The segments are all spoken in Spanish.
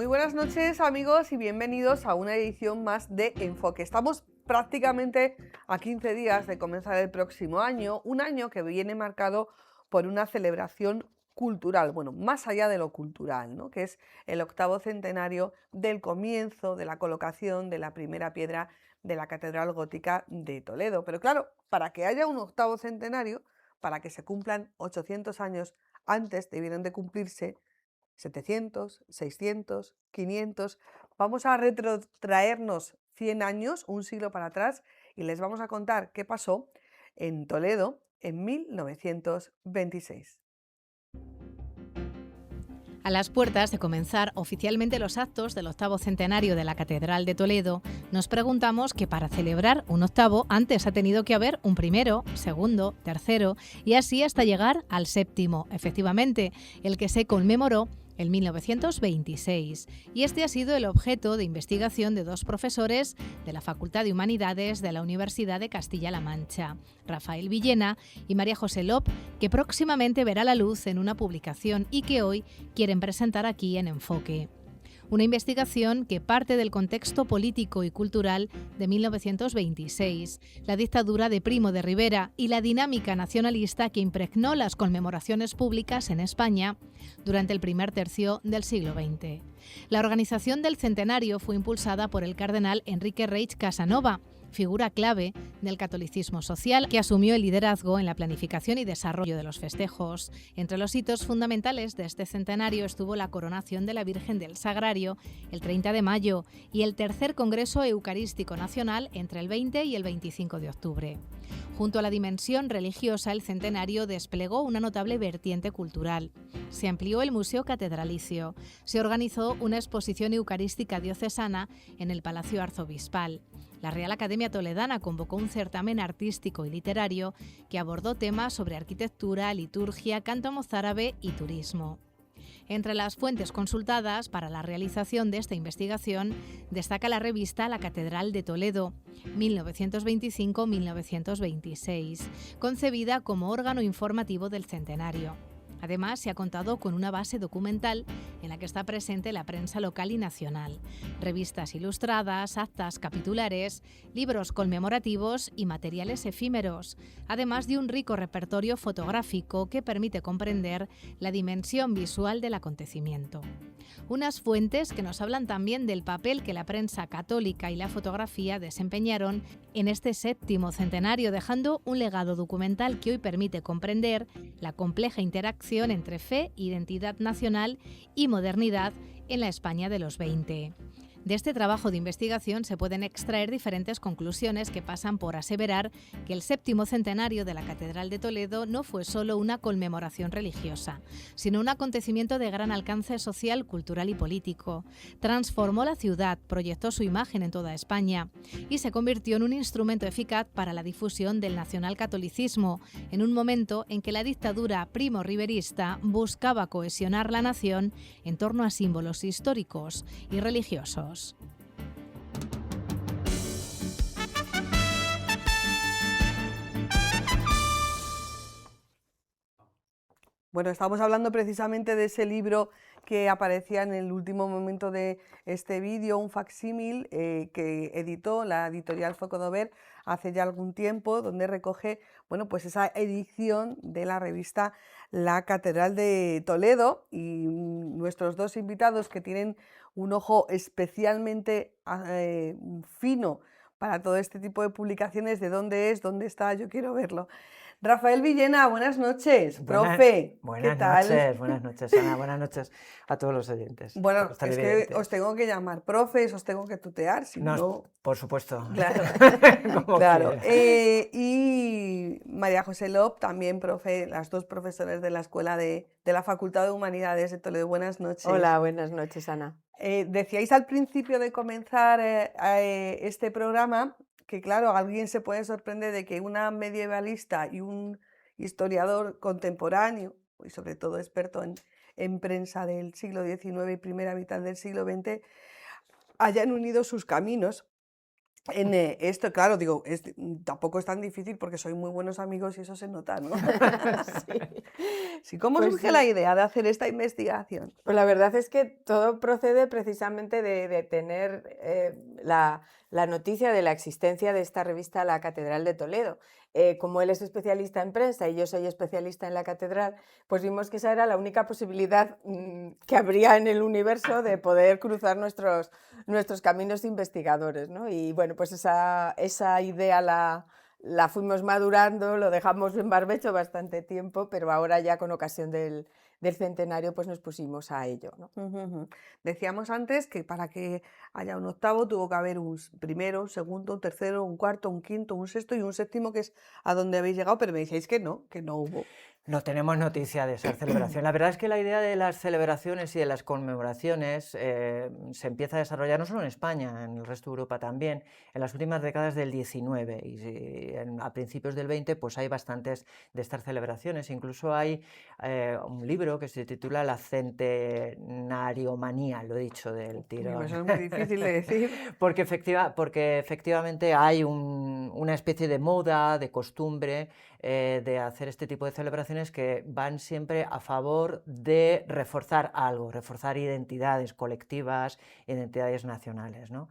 buenas noches, amigos, y bienvenidos a una edición más de Enfoque. Estamos prácticamente a 15 días de comenzar el próximo año, un año que viene marcado por una celebración cultural, bueno, más allá de lo cultural, ¿no? Que es el 8º centenario del comienzo de la colocación de la primera piedra de la Catedral Gótica de Toledo. Pero claro, para que haya un 8º centenario, para que se cumplan 800 años antes, debieron de cumplirse 700, 600, 500. Vamos a retrotraernos 100 años, un siglo para atrás, y les vamos a contar qué pasó en Toledo en 1926. A las puertas de comenzar oficialmente los actos del 8º centenario de la Catedral de Toledo, nos preguntamos que para celebrar un 8º antes ha tenido que haber un primero, segundo, tercero y así hasta llegar al 7º, efectivamente, el que se conmemoró en 1926. Y este ha sido el objeto de investigación de dos profesores de la Facultad de Humanidades de la Universidad de Castilla-La Mancha, Rafael Villena y María José Lop, que próximamente verá la luz en una publicación y que hoy quieren presentar aquí en Enfoque. Una investigación que parte del contexto político y cultural de 1926, la dictadura de Primo de Rivera y la dinámica nacionalista que impregnó las conmemoraciones públicas en España durante el primer tercio del siglo XX. La organización del centenario fue impulsada por el cardenal Enrique Reig Casanova, figura clave del catolicismo social, que asumió el liderazgo en la planificación y desarrollo de los festejos. Entre los hitos fundamentales de este centenario estuvo la coronación de la Virgen del Sagrario el 30 de mayo y el tercer Congreso Eucarístico Nacional entre el 20 y el 25 de octubre. Junto a la dimensión religiosa, el centenario desplegó una notable vertiente cultural. Se amplió el Museo Catedralicio, se organizó una exposición eucarística diocesana en el Palacio Arzobispal. La Real Academia Toledana convocó un certamen artístico y literario que abordó temas sobre arquitectura, liturgia, canto mozárabe y turismo. Entre las fuentes consultadas para la realización de esta investigación destaca la revista La Catedral de Toledo, 1925-1926, concebida como órgano informativo del centenario. Además, se ha contado con una base documental en la que está presente la prensa local y nacional, revistas ilustradas, actas capitulares, libros conmemorativos y materiales efímeros, además de un rico repertorio fotográfico que permite comprender la dimensión visual del acontecimiento. Unas fuentes que nos hablan también del papel que la prensa católica y la fotografía desempeñaron en este 7º centenario, dejando un legado documental que hoy permite comprender la compleja interacción entre fe, identidad nacional y modernidad en la España de los 20. De este trabajo de investigación se pueden extraer diferentes conclusiones que pasan por aseverar que el 7º centenario de la Catedral de Toledo no fue solo una conmemoración religiosa, sino un acontecimiento de gran alcance social, cultural y político. Transformó la ciudad, proyectó su imagen en toda España y se convirtió en un instrumento eficaz para la difusión del nacionalcatolicismo, en un momento en que la dictadura primo-riverista buscaba cohesionar la nación en torno a símbolos históricos y religiosos. Bueno, estamos hablando precisamente de ese libro que aparecía en el último momento de este vídeo, un facsímil que editó la editorial Focodover hace ya algún tiempo, donde recoge, bueno, pues esa edición de la revista La Catedral de Toledo, y nuestros dos invitados que tienen un ojo especialmente fino para todo este tipo de publicaciones. ¿De dónde es? ¿Dónde está? Yo quiero verlo. Rafael Villena, buenas noches, profe. ¿Qué tal? Buenas noches, Ana, buenas noches a todos los oyentes. Bueno, es que os tengo que llamar profes, os tengo que tutear, si no... Por supuesto. Claro, Como claro. Y María José Lop, también profe, las dos profesores de la Escuela de la Facultad de Humanidades de Toledo. Buenas noches. Hola, buenas noches, Ana. Decíais al principio de comenzar este programa que, claro, alguien se puede sorprender de que una medievalista y un historiador contemporáneo, y sobre todo experto en prensa del siglo XIX y primera mitad del siglo XX, hayan unido sus caminos Esto, claro, digo, tampoco es tan difícil porque sois muy buenos amigos y eso se nota, ¿no? Sí. Sí, ¿cómo Pues surge la sí. idea de hacer esta investigación? Pues la verdad es que todo procede precisamente de tener la noticia de la existencia de esta revista La Catedral de Toledo. Como él es especialista en prensa y yo soy especialista en la catedral, pues vimos que esa era la única posibilidad que habría en el universo de poder cruzar nuestros caminos investigadores, ¿no? Y bueno, pues esa idea la fuimos madurando, lo dejamos en barbecho bastante tiempo, pero ahora ya con ocasión del centenario pues nos pusimos a ello, ¿no? Ujú. Decíamos antes que para que haya un octavo tuvo que haber un primero, un segundo, un tercero, un cuarto, un quinto, un sexto y un séptimo, que es a donde habéis llegado, pero me decíais que no hubo. No tenemos noticia de esa celebración. La verdad es que la idea de las celebraciones y de las conmemoraciones se empieza a desarrollar no solo en España, en el resto de Europa también, en las últimas décadas del 19 y a principios del 20 pues hay bastantes de estas celebraciones. Incluso hay un libro que se titula La centenariomanía, lo he dicho del tirón. Eso es muy difícil de decir. Porque efectivamente hay una especie de moda, de costumbre de hacer este tipo de celebraciones que van siempre a favor de reforzar algo, reforzar identidades colectivas, identidades nacionales, ¿no?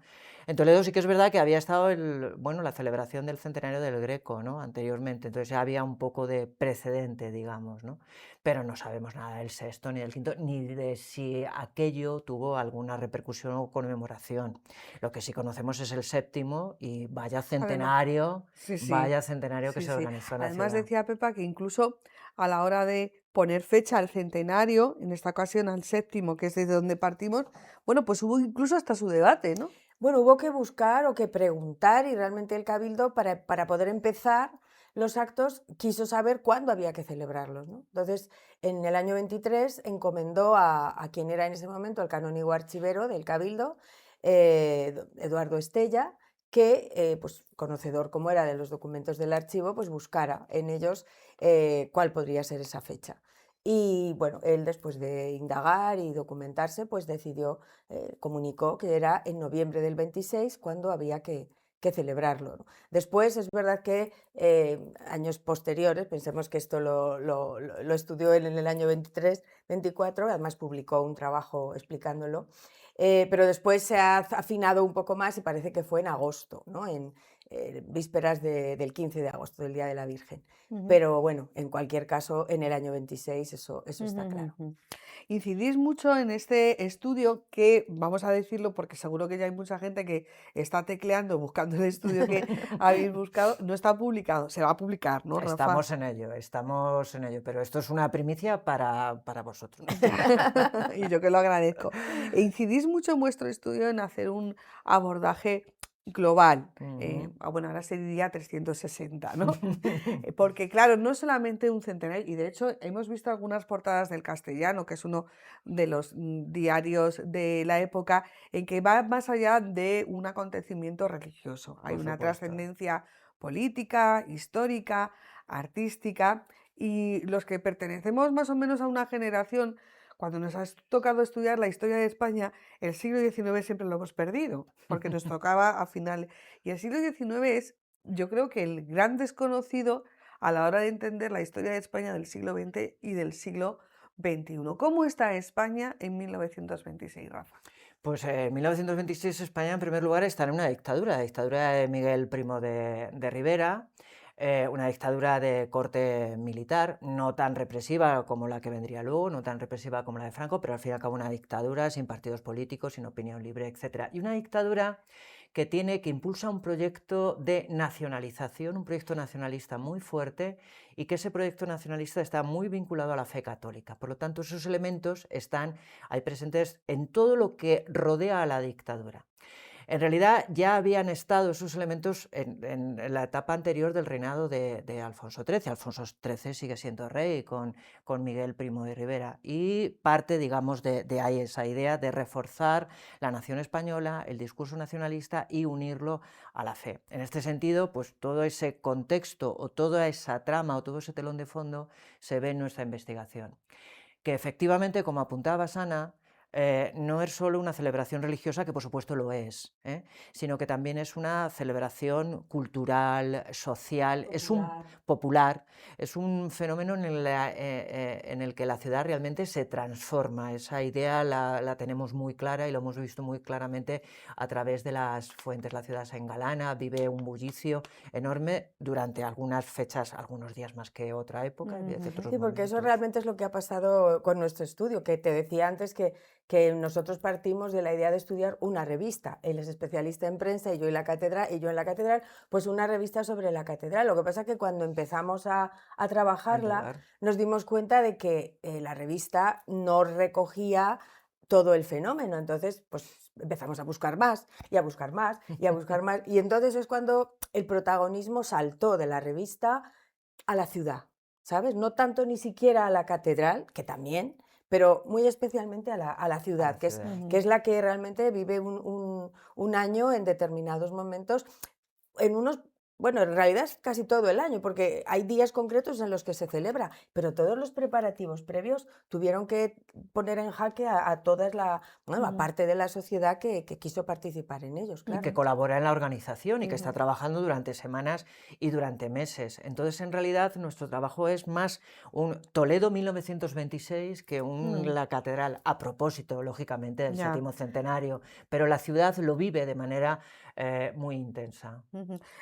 En Toledo sí que es verdad que había estado la celebración del centenario del Greco, ¿no? Anteriormente, entonces ya había un poco de precedente, digamos, ¿no? Pero no sabemos nada del sexto ni del quinto, ni de si aquello tuvo alguna repercusión o conmemoración. Lo que sí conocemos es el séptimo y vaya centenario Sí, que sí, se sí. organizó en la Además ciudad. decía Pepa que incluso a la hora de poner fecha al centenario, en esta ocasión al séptimo, que es desde donde partimos, bueno, pues hubo incluso hasta su debate, ¿no? Bueno, hubo que buscar o que preguntar y realmente el Cabildo para poder empezar los actos quiso saber cuándo había que celebrarlos, ¿no? Entonces, en el año 23 encomendó a quien era en ese momento el canónigo archivero del Cabildo, Eduardo Estella, que, pues, conocedor como era de los documentos del archivo, pues buscara en ellos cuál podría ser esa fecha. Y bueno, él después de indagar y documentarse, pues decidió, comunicó que era en noviembre del 26 cuando había que celebrarlo, ¿no? Después es verdad que años posteriores, pensemos que esto lo estudió él en el año 23, 24, además publicó un trabajo explicándolo, pero después se ha afinado un poco más y parece que fue en agosto, ¿no? En vísperas del 15 de agosto, del Día de la Virgen. Ujú, Pero bueno, en cualquier caso, en el año 26 eso ujú, está claro. ujú. Incidís mucho en este estudio que, vamos a decirlo porque seguro que ya hay mucha gente que está tecleando buscando el estudio que habéis buscado, no está publicado, se va a publicar, ¿no, Rafa? Estamos en ello, pero esto es una primicia para vosotros. Y yo que lo agradezco. E incidís mucho en vuestro estudio en hacer un abordaje global. Ujú. Bueno, ahora se diría 360, ¿no? Porque claro, no es solamente un centenario, y de hecho hemos visto algunas portadas del Castellano, que es uno de los diarios de la época, en que va más allá de un acontecimiento religioso. Hay Por una supuesto. trascendencia política, histórica, artística, y los que pertenecemos más o menos a una generación, cuando nos ha tocado estudiar la historia de España, el siglo XIX siempre lo hemos perdido, porque nos tocaba a final. Y el siglo XIX es, yo creo que el gran desconocido a la hora de entender la historia de España del siglo XX y del siglo XXI. ¿Cómo está España en 1926, Rafa? Pues en 1926 España en primer lugar está en una dictadura, la dictadura de Miguel Primo de Rivera, una dictadura de corte militar, no tan represiva como la que vendría luego, no tan represiva como la de Franco, pero al fin y al cabo una dictadura sin partidos políticos, sin opinión libre, etc. Y una dictadura que impulsa un proyecto de nacionalización, un proyecto nacionalista muy fuerte y que ese proyecto nacionalista está muy vinculado a la fe católica. Por lo tanto, esos elementos están ahí presentes en todo lo que rodea a la dictadura. En realidad ya habían estado esos elementos en la etapa anterior del reinado de Alfonso XIII. Alfonso XIII sigue siendo rey con Miguel Primo de Rivera y parte, digamos, de ahí esa idea de reforzar la nación española, el discurso nacionalista y unirlo a la fe. En este sentido, pues todo ese contexto o toda esa trama o todo ese telón de fondo se ve en nuestra investigación. Que efectivamente, como apuntaba Sana, no es solo una celebración religiosa, que por supuesto lo es, sino que también es una celebración cultural, social, es un popular, es un fenómeno en el que la ciudad realmente se transforma. Esa idea la tenemos muy clara y lo hemos visto muy claramente a través de las fuentes. La ciudad se engalana, vive un bullicio enorme durante algunas fechas, algunos días más que otra época, y otros Sí, porque eso momentos. realmente es lo que ha pasado con nuestro estudio, que te decía antes que nosotros partimos de la idea de estudiar una revista. Él es especialista en prensa y yo en la catedral, pues una revista sobre la catedral. Lo que pasa es que cuando empezamos a trabajarla, Ayudar. nos dimos cuenta de que la revista no recogía todo el fenómeno. Entonces, pues empezamos a buscar más y a buscar más y a buscar más. Y entonces es cuando el protagonismo saltó de la revista a la ciudad, ¿sabes? No tanto ni siquiera a la catedral, que también, pero muy especialmente a la ciudad, que ciudad. es la que realmente vive un año en determinados momentos, en unos, bueno, en realidad es casi todo el año, porque hay días concretos en los que se celebra, pero todos los preparativos previos tuvieron que poner en jaque a toda bueno, a parte de la sociedad que quiso participar en ellos, Y claro. que colabora en la organización y que está trabajando durante semanas y durante meses. Entonces, en realidad, nuestro trabajo es más un Toledo 1926 que la catedral, a propósito, lógicamente, del Ya. séptimo centenario, pero la ciudad lo vive de manera muy intensa.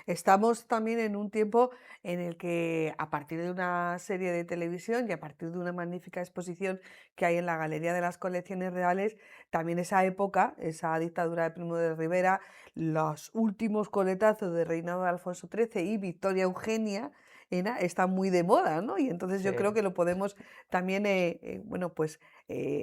Estamos también en un tiempo en el que, a partir de una serie de televisión y a partir de una magnífica exposición que hay en la Galería de las Colecciones Reales, también esa época, esa dictadura de Primo de Rivera, los últimos coletazos del reinado de Alfonso XIII y Victoria Eugenia están muy de moda, ¿no? Y entonces yo creo Sí. que lo podemos también, bueno, pues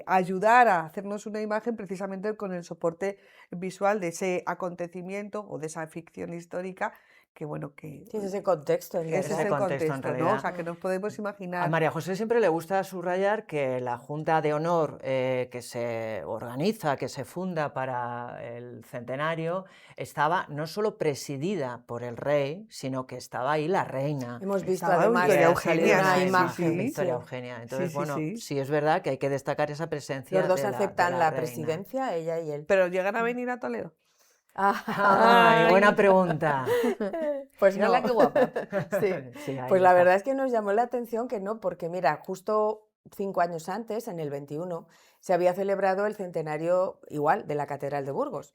ayudar a hacernos una imagen precisamente con el soporte visual de ese acontecimiento o de esa ficción histórica que, bueno, que Sí, es ese contexto, en ese es Ese el verdad. contexto, en contexto, ¿no? O realidad. sea, que nos podemos A imaginar. María José siempre le gusta subrayar que la Junta de Honor que se organiza, que se funda para el centenario, estaba no solo presidida por el rey, sino que estaba ahí la reina. Hemos visto Estaba además Victoria Ha salido Eugenia, una una sí, sí, imagen, imagen, sí. Victoria sí. Eugenia. Sí, Entonces, sí, bueno, sí. sí es verdad que hay que destacar esa Los presencia dos de aceptan la la reina. presidencia, ella y él. Pero llegan a venir a Toledo. ¡Ay, buena Ay. pregunta! Pues Mírala no. qué guapa. Sí. Sí, ahí Pues la está. verdad es que nos llamó la atención que no, porque mira, justo 5 años antes, en el 21, se había celebrado el centenario igual de la Catedral de Burgos.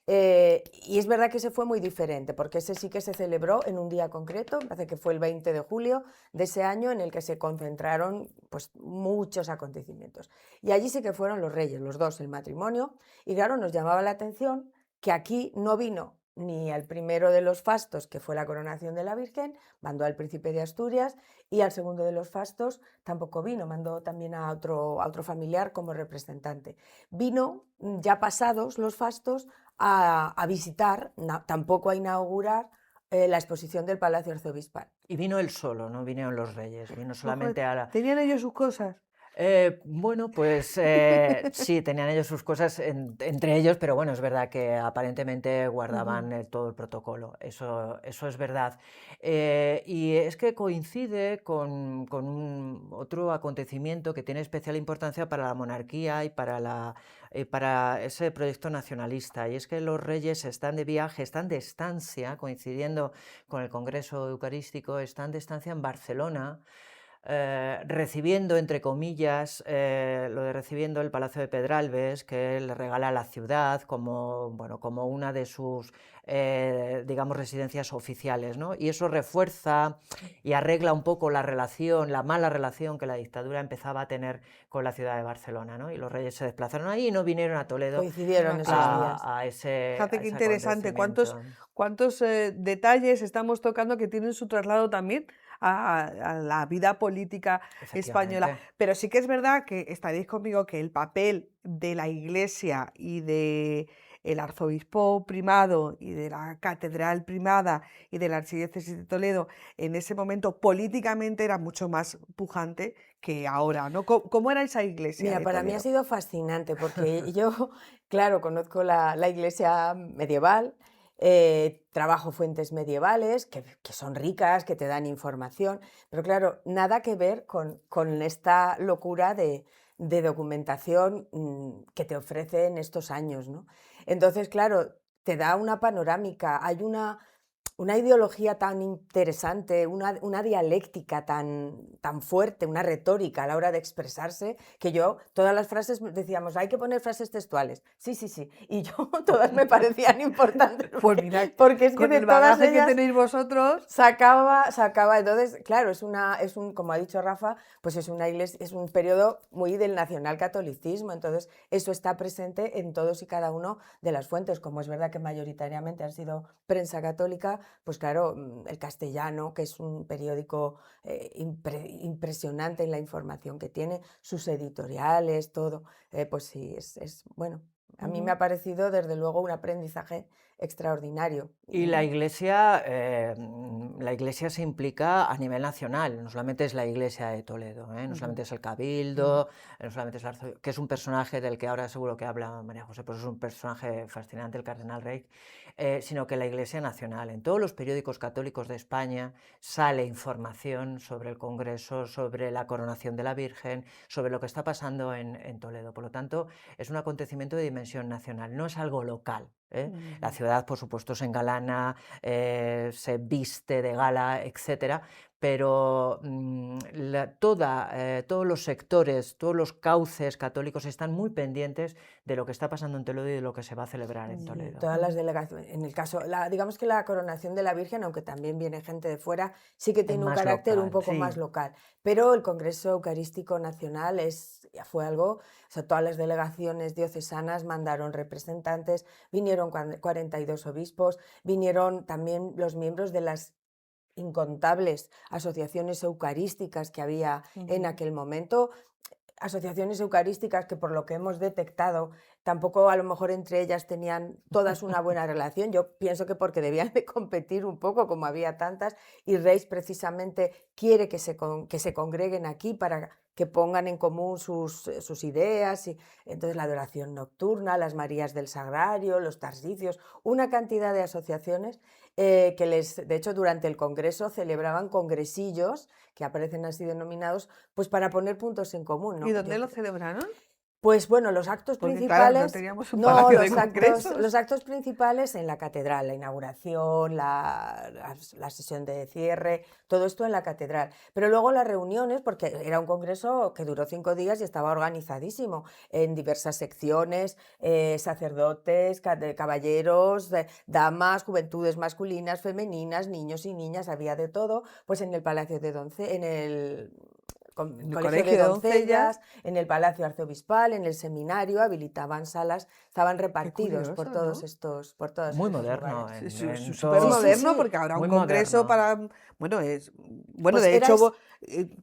Y es verdad que ese fue muy diferente, porque ese sí que se celebró en un día concreto, parece que fue el 20 de julio de ese año, en el que se concentraron pues, muchos acontecimientos. Y allí sí que fueron los reyes, los dos, el matrimonio, y claro, nos llamaba la atención que aquí no vino ni al primero de los fastos, que fue la coronación de la Virgen, mandó al príncipe de Asturias, y al segundo de los fastos tampoco vino, mandó también a otro familiar como representante. Vino ya pasados los fastos a visitar, tampoco a inaugurar la exposición del Palacio Arzobispal. Y vino él solo, no vinieron los reyes, vino solamente a la... Tenían ellos sus cosas. Bueno, pues sí, tenían ellos sus cosas entre ellos, pero bueno, es verdad que aparentemente guardaban todo el protocolo, eso es verdad. Y es que coincide con otro acontecimiento que tiene especial importancia para la monarquía y para ese proyecto nacionalista, y es que los reyes están de viaje, están de estancia, coincidiendo con el Congreso Eucarístico, están de estancia en Barcelona, recibiendo, entre comillas, lo de recibiendo el Palacio de Pedralbes, que le regala a la ciudad como, bueno, como una de sus, digamos, residencias oficiales, ¿no? Y eso refuerza y arregla un poco la relación, la mala relación que la dictadura empezaba a tener con la ciudad de Barcelona, ¿no? Y los reyes se desplazaron ahí y no vinieron a Toledo Coincidieron esos días. a ese Fíjate qué ese interesante. acontecimiento. ¿Cuántos detalles estamos tocando que tienen su traslado también a la vida política española? Efectivamente. Pero sí que es verdad que estaréis conmigo que el papel de la Iglesia y de el arzobispo primado y de la catedral primada y de la archidiócesis de Toledo en ese momento políticamente era mucho más pujante que ahora, ¿no? ¿Cómo era esa iglesia Mira, de para mí ha Toledo? sido fascinante porque yo, claro, conozco la iglesia medieval, trabajo fuentes medievales que son ricas, que te dan información, pero claro, nada que ver con esta locura de documentación que te ofrecen estos años, ¿no? Entonces, claro, te da una panorámica, hay una ideología tan interesante, una dialéctica tan fuerte, una retórica a la hora de expresarse, que yo, todas las frases decíamos, hay que poner frases textuales. Sí, sí, sí. Y yo todas me parecían importantes. Pues mira, porque es que con de el todas bagaje que ellas tenéis vosotros, sacaba. Entonces, claro, como ha dicho Rafa, pues es una iglesia, es un periodo muy del nacionalcatolicismo. Entonces, eso está presente en todos y cada uno de las fuentes. Como es verdad que mayoritariamente han sido prensa católica, pues claro, el Castellano, que es un periódico impresionante en la información que tiene, sus editoriales, todo, pues sí, bueno, a mí me ha parecido desde luego un aprendizaje extraordinario. Y la iglesia se implica a nivel nacional, no solamente es la iglesia de Toledo, no solamente es el Cabildo, no solamente es que es un personaje del que ahora seguro que habla María José, pues es un personaje fascinante, el cardenal Reich, sino que la iglesia nacional. En todos los periódicos católicos de España sale información sobre el Congreso, sobre la coronación de la Virgen, sobre lo que está pasando en Toledo. Por lo tanto, es un acontecimiento de dimensión nacional, no es algo local. La ciudad, por supuesto, se engalana, se viste de gala, etcétera, pero todos los sectores, todos los cauces católicos están muy pendientes de lo que está pasando en Toledo y de lo que se va a celebrar en Toledo. Todas las delegaciones, en el caso, digamos que la coronación de la Virgen, aunque también viene gente de fuera, sí que tiene un carácter local, un poco sí. más local, pero el Congreso Eucarístico Nacional fue algo, o sea, todas las delegaciones diocesanas mandaron representantes, vinieron 42 obispos, vinieron también los miembros de las incontables asociaciones eucarísticas que había en aquel momento, asociaciones eucarísticas que, por lo que hemos detectado, tampoco a lo mejor entre ellas tenían todas una buena relación. Yo pienso que porque debían de competir un poco, como había tantas, y Reis precisamente quiere que se congreguen aquí para que pongan en común sus ideas, y entonces la adoración nocturna, las Marías del Sagrario, los Tarsicios, una cantidad de asociaciones de hecho, durante el Congreso celebraban congresillos, que aparecen así denominados, pues para poner puntos en común, ¿no? ¿y dónde lo celebraron? Pues bueno, los actos Porque claro, no principales, teníamos un palacio de los congresos. actos principales en la catedral, la inauguración, la sesión de cierre, todo esto en la catedral. Pero luego las reuniones, porque era un congreso que duró 5 días y estaba organizadísimo en diversas secciones, sacerdotes, caballeros, damas, juventudes masculinas, femeninas, niños y niñas, había de todo, pues en el Palacio de en el Colegio de Doncellas, en el Palacio Arzobispal, en el seminario, habilitaban salas, estaban repartidos por todos estos muy estos moderno, lugares. Súper moderno, Sí, porque ahora un muy congreso moderno. bueno, Pues de era hecho,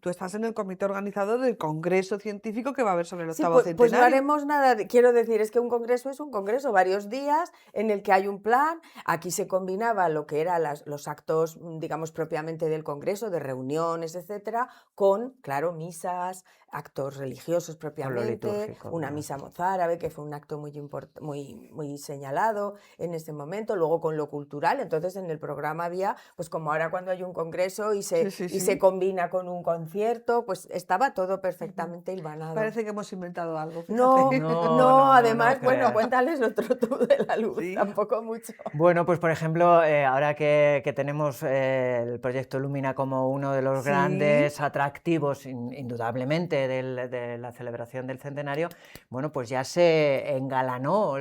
tú estás en el comité organizador del congreso científico que va a haber sobre el Sí, octavo pues no centenario. haremos nada, quiero decir, es que un congreso es un congreso, varios días en el que hay un plan. Aquí se combinaba lo que eran los actos, digamos, propiamente del congreso, de reuniones, etcétera, con, claro, misas, actos religiosos propiamente, litúrgico, una claro. misa mozárabe, que fue un acto muy señalado en ese momento, luego con lo cultural. Entonces en el programa había, pues como ahora cuando hay un congreso y se combina con un concierto, pues estaba todo perfectamente hilvanado. Parece que hemos inventado algo, fíjate. No, además, bueno, creas. cuéntales otro tú de la luz, Sí. tampoco mucho. Bueno, pues por ejemplo, ahora que tenemos el proyecto Lumina como uno de los Sí. grandes atractivos, indudablemente, de la celebración del centenario, bueno, pues ya se engalanó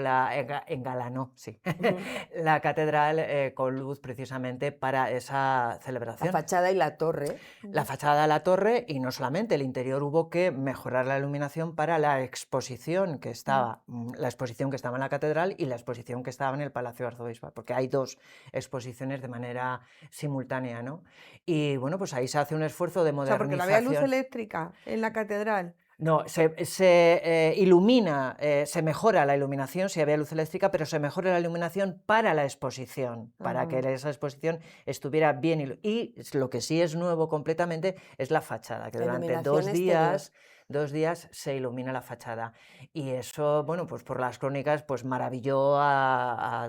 sí, la catedral con luz precisamente para esa celebración. La fachada y la torre. La fachada de la torre, y no solamente, el interior hubo que mejorar la iluminación para la exposición que estaba, en la catedral y la exposición que estaba en el Palacio Arzobispal, porque hay dos exposiciones de manera simultánea, ¿no? Y bueno, pues ahí se hace un esfuerzo de O sea, modernización. porque no había luz eléctrica en la catedral. No, se ilumina, se mejora la iluminación si había luz eléctrica, pero se mejora la iluminación para la exposición, para que esa exposición estuviera bien. Y lo que sí es nuevo completamente es la fachada, que durante 2 días se ilumina la fachada. Y eso, bueno, pues por las crónicas, pues maravilló a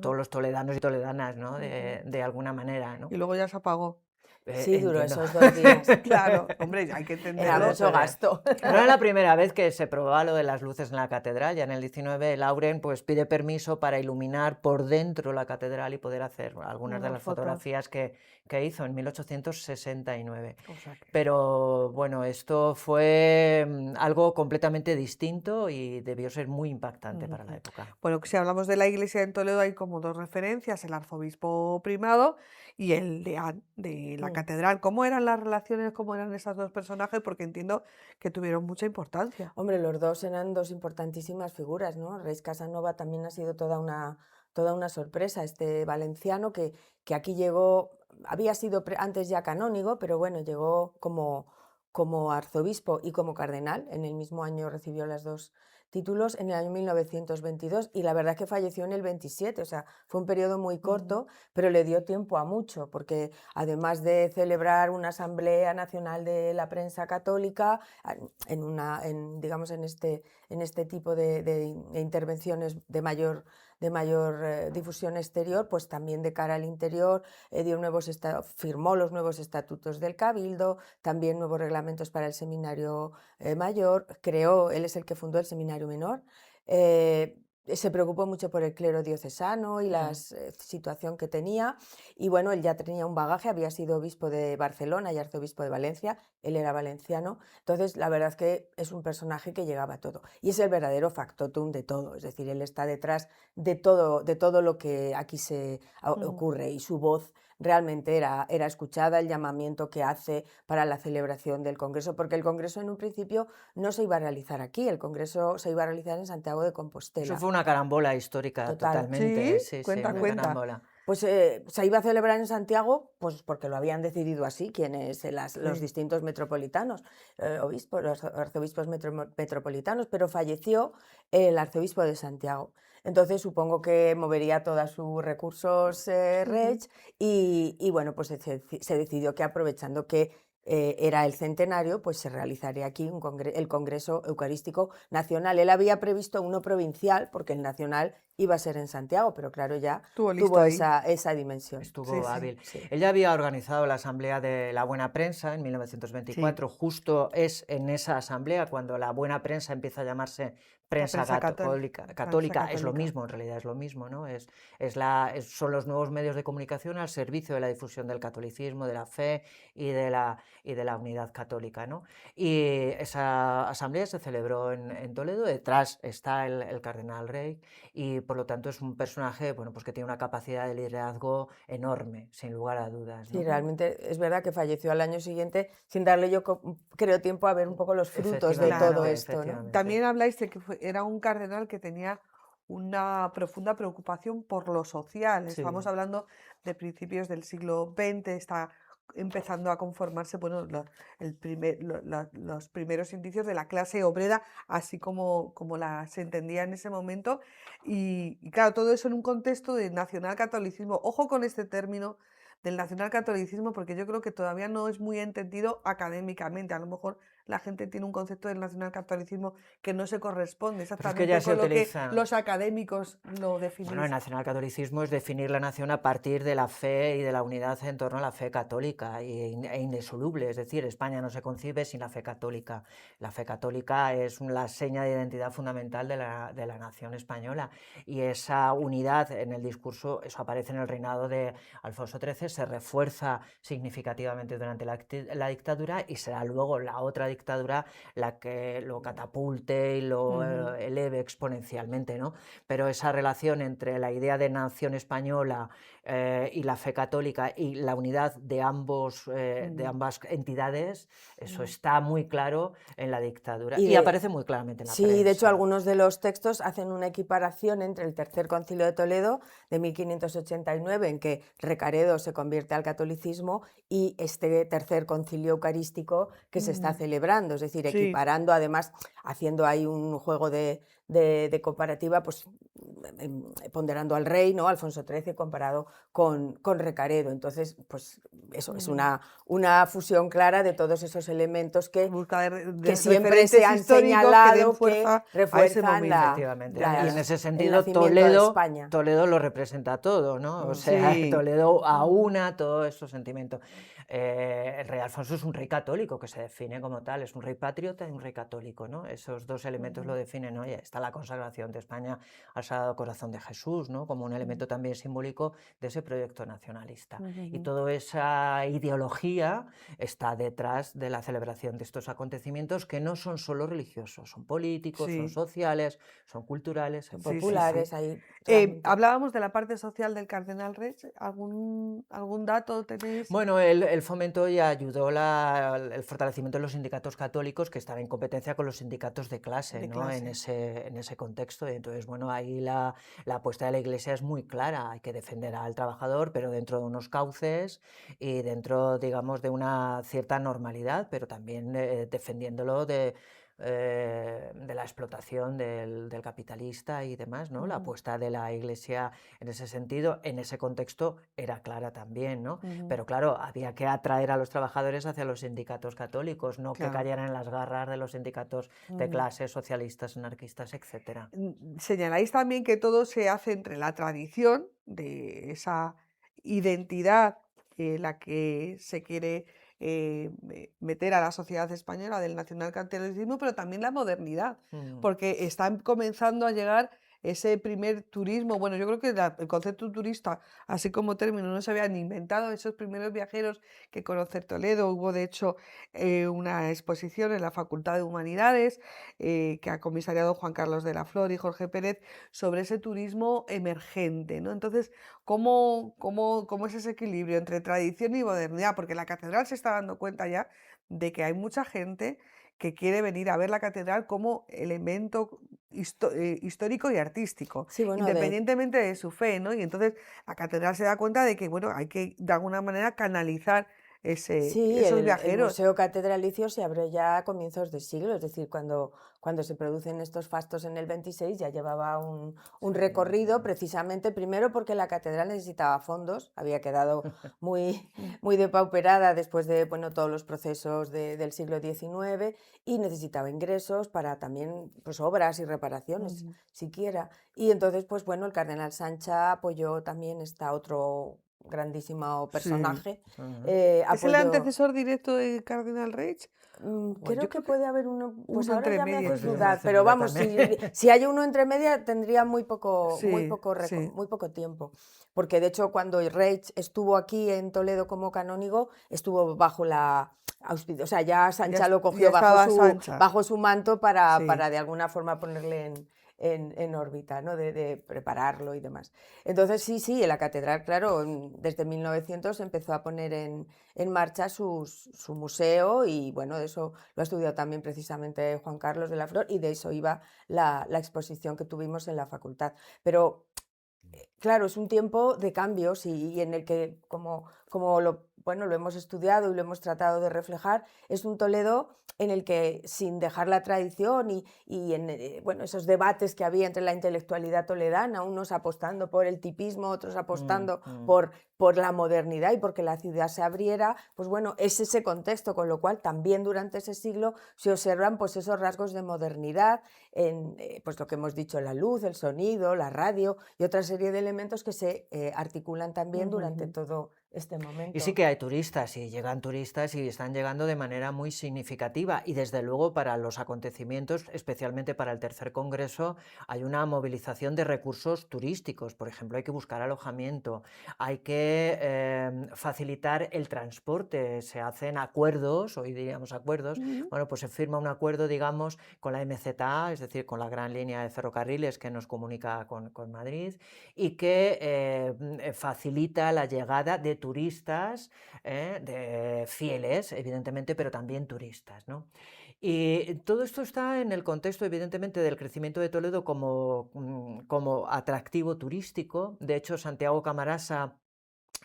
todos los toledanos y toledanas, ¿no? De alguna manera, ¿no? Y luego ya se apagó. Sí, duró entiendo. esos 2 días. Claro, hombre, hay que Era entenderlo. mucho gasto. No era la primera vez que se probaba lo de las luces en la catedral. Ya en el 19 Lauren pues pide permiso para iluminar por dentro la catedral y poder hacer algunas de Unas las fotos. fotografías que hizo en 1869. O sea que- Pero bueno, esto fue algo completamente distinto y debió ser muy impactante para la época. Bueno, si hablamos de la iglesia en Toledo hay como 2 referencias, el arzobispo primado y el deán de la Mm. catedral. ¿Cómo eran las relaciones, cómo eran esos 2 personajes? Porque entiendo que tuvieron mucha importancia. Hombre, los dos eran 2 importantísimas figuras, ¿no? Reis Casanova también ha sido toda una sorpresa. Este valenciano que aquí llegó, había sido antes ya canónigo, pero bueno, llegó como arzobispo y como cardenal. En el mismo año recibió los 2 títulos, en el año 1922, y la verdad es que falleció en el 27, o sea, fue un periodo muy corto, pero le dio tiempo a mucho, porque además de celebrar una Asamblea Nacional de la Prensa Católica, digamos, en este tipo de intervenciones de mayor difusión exterior, pues también de cara al interior, firmó los nuevos estatutos del Cabildo, también nuevos reglamentos para el seminario mayor, él es el que fundó el seminario menor. Se preocupó mucho por el clero diocesano y la situación que tenía, y bueno, él ya tenía un bagaje, había sido obispo de Barcelona y arzobispo de Valencia, él era valenciano, entonces la verdad es que es un personaje que llegaba a todo, y es el verdadero factotum de todo, es decir, él está detrás de todo lo que aquí ocurre, y su voz realmente era escuchada, el llamamiento que hace para la celebración del Congreso, porque el Congreso en un principio no se iba a realizar aquí, el Congreso se iba a realizar en Santiago de Compostela. Eso fue una carambola histórica, Total. totalmente. ¿Sí? Sí, Cuenta, una cuenta. carambola. Pues se iba a celebrar en Santiago, pues porque lo habían decidido así los Sí. distintos metropolitanos, obispos, los arzobispos metropolitanos, pero falleció el arzobispo de Santiago. Entonces supongo que movería todos sus recursos Reig y bueno, pues se decidió que aprovechando que era el centenario, pues se realizaría aquí el Congreso Eucarístico Nacional. Él había previsto uno provincial, porque el nacional iba a ser en Santiago, pero claro, ya Estuvo listo tuvo ahí. esa dimensión. Estuvo Sí, sí. hábil. Sí. Él ya había organizado la Asamblea de la Buena Prensa en 1924. Justo es en esa asamblea cuando la Buena Prensa empieza a llamarse prensa prensa católica. Es lo católica. mismo, en realidad es lo mismo, ¿no? Son los nuevos medios de comunicación al servicio de la difusión del catolicismo, de la fe y de la unidad católica, ¿no? Y esa asamblea se celebró en Toledo. Detrás está el cardenal Reig y por lo tanto es un personaje, bueno, pues que tiene una capacidad de liderazgo enorme, sin lugar a dudas, ¿no? Sí, realmente es verdad que falleció al año siguiente sin darle creo tiempo a ver un poco los frutos de todo Efectivamente, esto, ¿no? efectivamente. También habláis de que era un cardenal que tenía una profunda preocupación por lo social. Sí. Estamos hablando de principios del siglo XX, está empezando a conformarse, bueno, los primeros indicios de la clase obrera, así como se entendía en ese momento. Y claro, todo eso en un contexto de nacionalcatolicismo. Ojo con este término del nacionalcatolicismo, porque yo creo que todavía no es muy entendido académicamente. A lo mejor la gente tiene un concepto del nacionalcatolicismo que no se corresponde exactamente ya se con lo que utiliza. los académicos lo definís. Bueno, el nacionalcatolicismo es definir la nación a partir de la fe y de la unidad en torno a la fe católica e indisoluble. Es decir, España no se concibe sin la fe católica. La fe católica es la seña de identidad fundamental de la nación española. Y esa unidad en el discurso, eso aparece en el reinado de Alfonso XIII, se refuerza significativamente durante la dictadura y será luego la otra dictadura la que lo catapulte y lo eleve exponencialmente, ¿no? Pero esa relación entre la idea de nación española y la fe católica y la unidad de ambas entidades, eso está muy claro en la dictadura y aparece muy claramente en la prensa. Sí, de hecho algunos de los textos hacen una equiparación entre el Tercer Concilio de Toledo de 1589, en que Recaredo se convierte al catolicismo, y este Tercer Concilio Eucarístico que se está celebrando, es decir, equiparando, además haciendo ahí un juego de comparativa, pues ponderando al rey, ¿no? Alfonso XIII comparado con Recaredo. Entonces, pues eso es una fusión clara de todos esos elementos que siempre se han señalado que refuerzan Efectivamente. Y en ese sentido Toledo lo representa todo, ¿no? O sea, Toledo aúna todos esos sentimientos. El rey Alfonso es un rey católico que se define como tal, es un rey patriota y un rey católico, ¿no? Esos dos elementos lo definen. Oye, está la consagración de España al Sagrado Corazón de Jesús, ¿no? Como un elemento también simbólico de ese proyecto nacionalista. Y toda esa ideología está detrás de la celebración de estos acontecimientos, que no son solo religiosos, son políticos, son Sí. sociales, son culturales, Son etcétera. populares ahí. realmente. Hablábamos de la parte social del cardenal Reig. ¿Algún dato tenéis? Bueno, él fomentó y ayudó el fortalecimiento de los sindicatos católicos, que están en competencia con los sindicatos de clase, De ¿no? En ese contexto. Y entonces, bueno, ahí la apuesta de la Iglesia es muy clara. Hay que defender al trabajador, pero dentro de unos cauces y dentro, digamos, de una cierta normalidad, pero también defendiéndolo de la explotación del capitalista y demás, ¿no? La apuesta de la Iglesia en ese sentido, en ese contexto, era clara también, ¿no? Pero claro, había que atraer a los trabajadores hacia los sindicatos católicos, no que Claro. cayeran en las garras de los sindicatos de clase, socialistas, anarquistas, etcétera. Señaláis también que todo se hace entre la tradición de esa identidad en la que se quiere meter a la sociedad española del nacionalcatolicismo, pero también la modernidad, Mm. porque están comenzando a llegar ese primer turismo. Bueno, yo creo que el concepto turista, así como término, no se había ni inventado. Esos primeros viajeros que conocer Toledo. Hubo, de hecho, una exposición en la Facultad de Humanidades que ha comisariado Juan Carlos de la Flor y Jorge Pérez sobre ese turismo emergente, ¿no? Entonces, ¿cómo es ese equilibrio entre tradición y modernidad? Porque la catedral se está dando cuenta ya de que hay mucha gente que quiere venir a ver la catedral como elemento histórico y artístico, Sí, bueno, independientemente de su fe, ¿no? Y entonces la catedral se da cuenta de que, bueno, hay que de alguna manera canalizar sí, esos el viajeros. Museo Catedralicio se abrió ya a comienzos de siglo, es decir, cuando se producen estos fastos en el 26 ya llevaba un recorrido, precisamente primero porque la catedral necesitaba fondos, había quedado muy, muy depauperada después de bueno, todos los procesos del siglo XIX y necesitaba ingresos para también pues, obras y reparaciones, Ujú. siquiera. Y entonces, pues bueno, el cardenal Sancha apoyó también esta otro grandísimo Sí. personaje. Ujú. ¿Es el Apoyó. antecesor directo de Cardenal Reig? Yo Creo que creo que puede haber uno, pues uno ahora entre ya me medias. haces Pues me dudar, hace pero dudar vamos, también. si hay uno entre media tendría muy Sí, poco, sí. muy poco tiempo, porque de hecho cuando Reig estuvo aquí en Toledo como canónigo, estuvo bajo la auspicio, o sea, ya Sancha lo Ya cogió estaba Sancha. bajo su manto Sí. para de alguna forma ponerle en órbita, ¿no? De prepararlo y demás. Entonces sí, en la catedral, claro, desde 1900 empezó a poner en marcha su museo y bueno, de eso lo ha estudiado también precisamente Juan Carlos de la Flor y de eso iba la exposición que tuvimos en la facultad. Pero claro, es un tiempo de cambios y en el que, como bueno, lo hemos estudiado y lo hemos tratado de reflejar, es un Toledo en el que, sin dejar la tradición y en bueno, esos debates que había entre la intelectualidad toledana, unos apostando por el tipismo, otros apostando por la modernidad y porque la ciudad se abriera, pues bueno, es ese contexto, con lo cual también durante ese siglo se observan pues esos rasgos de modernidad en pues lo que hemos dicho, la luz, el sonido, la radio y otra serie de elementos que se articulan también durante Ujujú. todo este Y sí momento. que hay turistas, y llegan turistas y están llegando de manera muy significativa. Y desde luego para los acontecimientos, especialmente para el tercer congreso, hay una movilización de recursos turísticos. Por ejemplo, hay que buscar alojamiento, hay que facilitar el transporte, se hacen acuerdos, hoy diríamos acuerdos, Ujú. bueno, pues se firma un acuerdo, digamos, con la MZA, es decir, con la gran línea de ferrocarriles que nos comunica con Madrid y que facilita la llegada de turistas, de fieles, evidentemente, pero también turistas, ¿no? Y todo esto está en el contexto, evidentemente, del crecimiento de Toledo como atractivo turístico. De hecho, Santiago Camarasa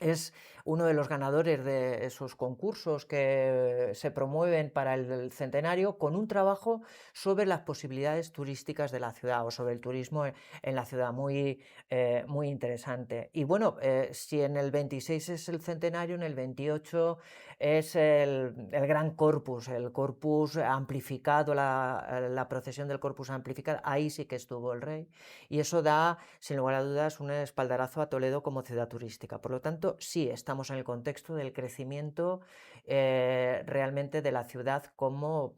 es uno de los ganadores de esos concursos que se promueven para el centenario, con un trabajo sobre las posibilidades turísticas de la ciudad o sobre el turismo en la ciudad, muy interesante. Y bueno, si en el 26 es el centenario, en el 28 es el gran corpus, el corpus amplificado, la procesión del corpus amplificado, ahí sí que estuvo el rey, y eso da, sin lugar a dudas, un espaldarazo a Toledo como ciudad turística. Por lo tanto, pero sí estamos en el contexto del crecimiento realmente de la ciudad como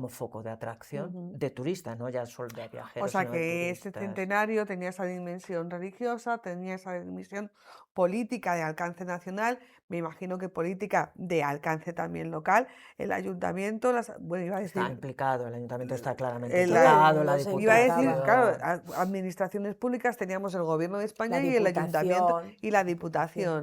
foco de atracción Ujú. de turistas, no ya solo de O viajeros, sea sino de que este turistas. centenario tenía esa dimensión religiosa, tenía esa dimensión política de alcance nacional, me imagino que política de alcance también local, el ayuntamiento, bueno, iba a Está decir, implicado, el ayuntamiento está claramente el, Todo el implicado, la mundo se iba a decir, implicaba. claro, Diputación. administraciones públicas teníamos el gobierno de La España y el ayuntamiento Diputación, y la la Diputación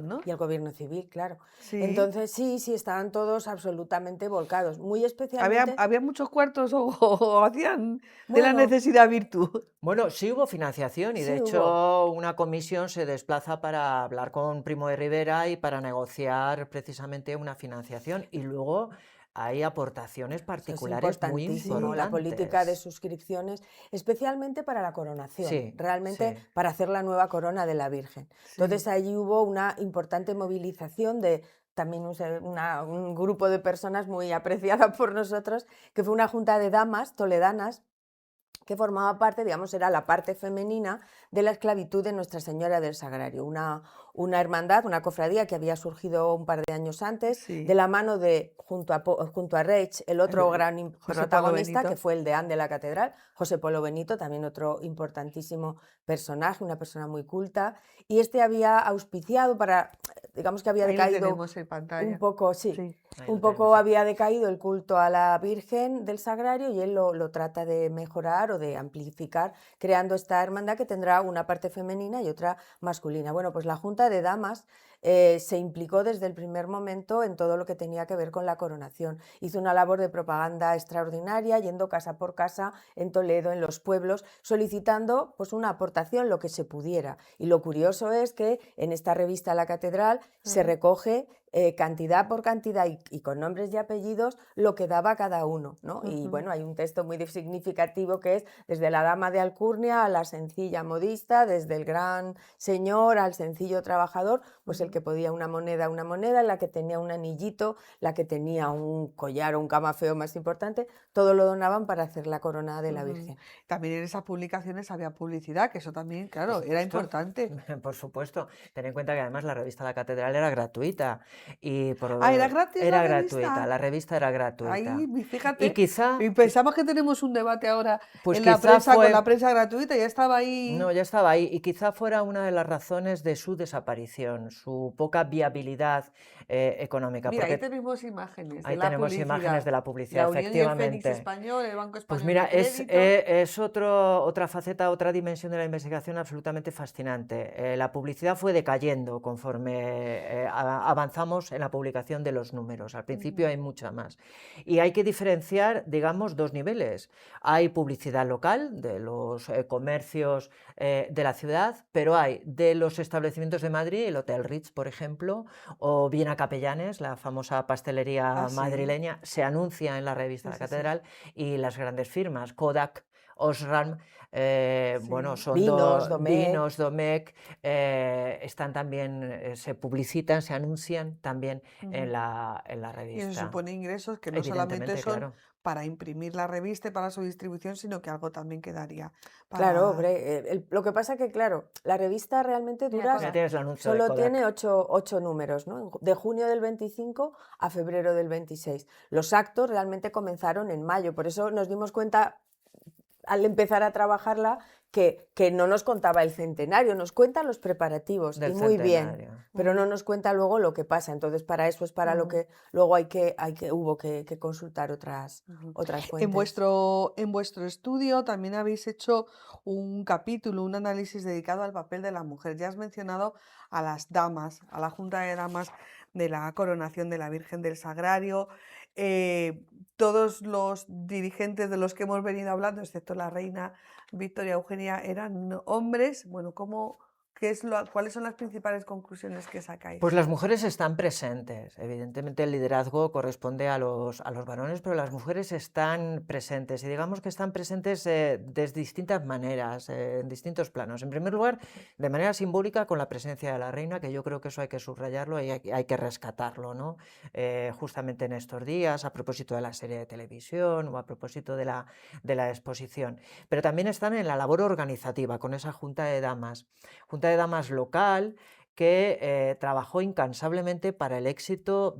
diputación, ¿no? y el Gobierno civil, claro. Sí. Entonces, sí, sí, estaban todos absolutamente volcados, muy Había, especialmente, había muchos cuartos o hacían de la bueno, necesidad virtud. Bueno, sí hubo financiación y de sí hubo. hecho una comisión se desplaza para hablar con Primo de Rivera y para negociar precisamente una financiación y luego hay aportaciones Eso es particulares muy importantísimo, la política de importantes. suscripciones, especialmente para la coronación, Sí, realmente sí. para hacer la nueva corona de la Virgen. Sí. Entonces allí hubo una importante movilización de también un grupo de personas muy apreciada por nosotros, que fue una junta de damas toledanas que formaba parte, digamos, era la parte femenina de la esclavitud de Nuestra Señora del Sagrario, una hermandad, una cofradía que había surgido un par de años antes, de Sí. la mano de, junto a Reich, el otro El- gran José Pablo protagonista, que Benito. fue el deán de la catedral, José Polo Benito, también otro importantísimo personaje, una persona muy culta, y este había auspiciado para, digamos que había Ahí lo decaído tenemos en un pantalla. poco, sí, Sí. Ahí un lo tenemos. poco había decaído el culto a la Virgen del Sagrario y él lo trata de mejorar o de amplificar, creando esta hermandad que tendrá una parte femenina y otra masculina. Bueno, pues la Junta de Damas se implicó desde el primer momento en todo lo que tenía que ver con la coronación. Hizo una labor de propaganda extraordinaria, yendo casa por casa en Toledo, en los pueblos, solicitando pues una aportación, lo que se pudiera. Y lo curioso es que en esta revista La Catedral se Ajá. recoge cantidad por cantidad y con nombres y apellidos lo que daba cada uno, ¿no? Y Ujú. bueno, hay un texto muy significativo que es desde la dama de alcurnia a la sencilla modista, desde el gran señor al sencillo trabajador, pues el Ujú. que podía una moneda, la que tenía un anillito, la que tenía un collar o un camafeo más importante, todo lo donaban para hacer la corona de la Ujú. Virgen. También en esas publicaciones había publicidad, que eso también, Por claro, era supuesto, importante. por supuesto. Ten en cuenta que además la revista La Catedral era gratuita y Ah, ¿era gratis la era gratuita, revista? la revista era gratuita. Ahí, Y fíjate, quizá, y pensamos que tenemos un debate ahora pues en la quizá prensa con la fue, prensa gratuita, ya estaba no, ahí. ya estaba ahí, y quizá fuera una de las razones de su desaparición, su poca viabilidad económica, Mira, ahí porque tenemos imágenes de ahí la tenemos imágenes publicidad. de la publicidad, La Unión y el Fénix efectivamente. Español, el Banco Pues Español mira, de Crédito. es otra faceta, otra dimensión de la investigación absolutamente fascinante. La publicidad fue decayendo conforme avanzamos en la publicación de los números. Al principio Ujú. hay mucha más. Y hay que diferenciar, digamos, dos niveles. Hay publicidad local de los comercios de la ciudad, pero hay de los establecimientos de Madrid, el Hotel Ritz, por ejemplo, o Viena Capellanes, la famosa pastelería Ah, sí, madrileña, se anuncia en la revista sí, La sí, sí, Catedral y las grandes firmas, Kodak, Osram, bueno, sí. son Vinos, dos Domecq. vinos, Domecq, están también, se publicitan, se anuncian también Ujú. en la Y eso revista. supone ingresos que no solamente Evidentemente, son claro. para imprimir la revista y para su distribución, sino que algo también quedaría Claro, para... hombre, lo que pasa que, claro, la revista realmente Mira, Ya Kodak. tienes el anuncio de solo tiene Kodak. ocho números, ¿no? De junio del 25 a febrero del 26. Los actos realmente comenzaron en mayo, por eso nos dimos cuenta al empezar a trabajarla que no nos contaba el centenario, nos cuenta los preparativos y Del muy bien, centenario. pero no Ujú, nos cuenta luego lo que pasa. Entonces, para eso es para lo ujú, que luego hubo que consultar ujú. otras fuentes. En vuestro estudio también habéis hecho un capítulo, un análisis dedicado al papel de la mujer. Ya has mencionado a las damas, a la Junta de Damas de la Coronación de la Virgen del Sagrario. eh, Todos los dirigentes de los que hemos venido hablando, excepto la reina Victoria Eugenia, eran hombres. Bueno, ¿cuáles son las principales conclusiones que Pues sacáis? las mujeres están presentes. Evidentemente el liderazgo corresponde a los varones, pero las mujeres están presentes y digamos que están presentes de distintas maneras, en distintos planos. En primer lugar, de manera simbólica con la presencia de la reina, que yo creo que eso hay que subrayarlo y hay que rescatarlo, ¿no? Justamente en estos días, a propósito de la serie de televisión o a propósito de la exposición. Pero también están en la labor organizativa con esa junta de damas local, que trabajó incansablemente para el éxito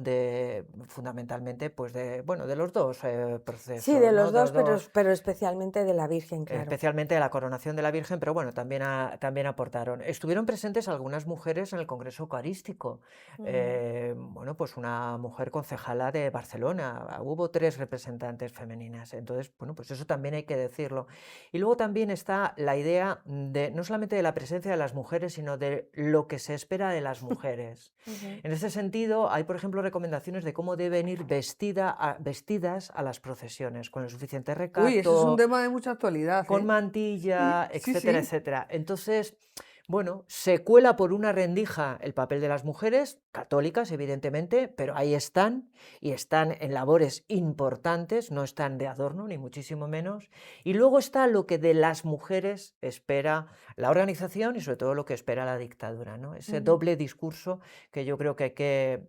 fundamentalmente, pues de los dos procesos. Sí, de los ¿no? dos, pero especialmente de la Virgen, claro. Especialmente de la coronación de la Virgen, pero bueno, también aportaron. Estuvieron presentes algunas mujeres en el Congreso Eucarístico. Bueno, pues una mujer concejala de Barcelona, hubo 3 representantes femeninas, entonces, bueno, pues eso también hay que decirlo. Y luego también está la idea de, no solamente de la presencia de las mujeres, sino de lo que se espera de las mujeres. En este sentido, hay, por ejemplo, recomendaciones de cómo deben ir vestidas a las procesiones, con el suficiente recato. Uy, eso es un tema de mucha actualidad. Con mantilla, Sí, etcétera, sí. etcétera. Entonces, bueno, se cuela por una rendija el papel de las mujeres, católicas, evidentemente, pero ahí están, y están en labores importantes, no están de adorno, ni muchísimo menos. Y luego está lo que de las mujeres espera la organización y sobre todo lo que espera la dictadura, ¿no? Ese doble discurso que yo creo que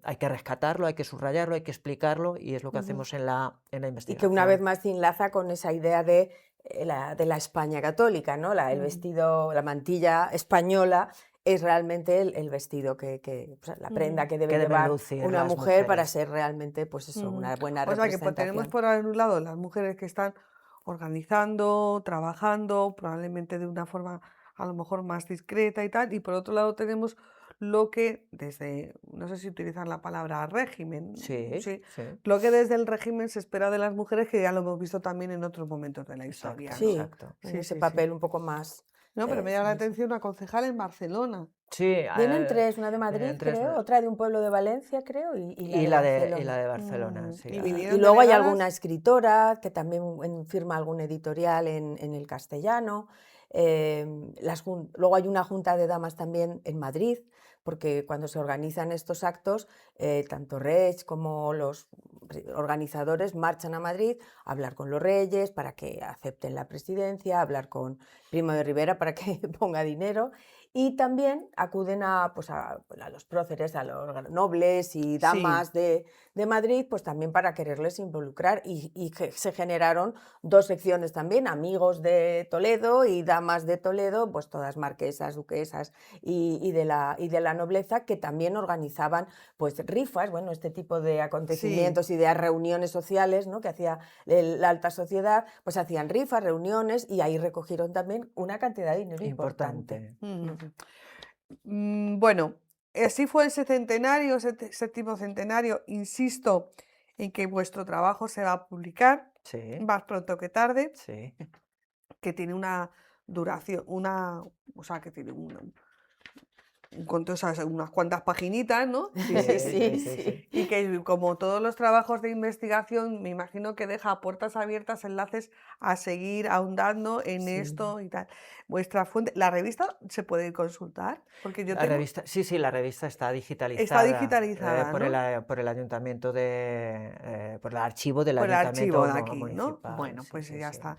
hay que rescatarlo, hay que subrayarlo, hay que explicarlo, y es lo que hacemos en la Y investigación. que una vez más se enlaza con esa idea de la España católica, ¿no? El vestido, la mantilla española es realmente el vestido o sea, la prenda que debe Que deben llevar lucir una las mujer para mujeres. ser realmente, pues eso, una buena O sea que representación. tenemos por un lado las mujeres que están organizando, trabajando, probablemente de una forma a lo mejor más discreta y tal, y por otro lado tenemos lo que desde, no sé si utilizan la palabra régimen, Sí, sí. lo que desde el régimen se espera de las mujeres, que ya lo hemos visto también en otros momentos de la historia, Exacto, ¿no? Sí, exacto. en Sí, ese sí, papel sí. un poco más. No, pero me llama la sí, sí. atención una concejal en Barcelona. Sí, Vienen 3, una de Madrid, vienen 3, creo, otra de un pueblo de Valencia, creo, y la y de la Barcelona. de Barcelona, sí. Y Y vinieron luego hay delegadas. alguna escritora que también firma algún editorial en el castellano. Luego hay una junta de damas también en Madrid, porque cuando se organizan estos actos, tanto Reig como los organizadores marchan a Madrid a hablar con los reyes para que acepten la presidencia, a hablar con Primo de Rivera para que ponga dinero. Y también acuden a los próceres, a los nobles y damas de Madrid, pues también para quererles involucrar. Y se generaron 2 secciones también, amigos de Toledo y damas de Toledo, pues todas marquesas, duquesas y de la nobleza, que también organizaban pues rifas, bueno, este tipo de acontecimientos y de reuniones sociales, ¿no?, que hacía la alta sociedad, pues hacían rifas, reuniones, y ahí recogieron también una cantidad de dinero importante. Bueno, así fue el séptimo centenario. Insisto en que vuestro trabajo se va a publicar Sí, más pronto que tarde, sí. que tiene una duración, o sea, que tiene unas cuantas paginitas, ¿no? Sí. Y que como todos los trabajos de investigación, me imagino que deja puertas abiertas, enlaces a seguir ahondando en Sí. esto y tal. Vuestra fuente, ¿la revista se puede consultar? Porque yo La tengo... revista, sí, la revista está digitalizada. Está digitalizada, por ¿no? por el ayuntamiento por el archivo del Por el archivo ayuntamiento de aquí, ¿no? municipal. Bueno, Sí, pues sí, ya sí. está.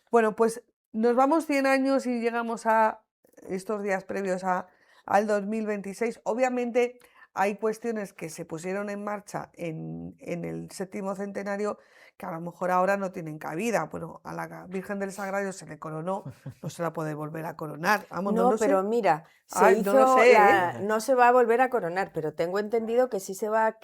Bueno, pues nos vamos 100 años y llegamos a estos días previos al 2026. Obviamente hay cuestiones que se pusieron en marcha en el séptimo centenario que a lo mejor ahora no tienen cabida. Bueno, a la Virgen del Sagrario se le coronó, no se la puede volver a coronar. Vamos, no No, lo pero sé. mira, Ay, no lo sé, ¿eh? no se va a volver a coronar, pero tengo entendido que sí se va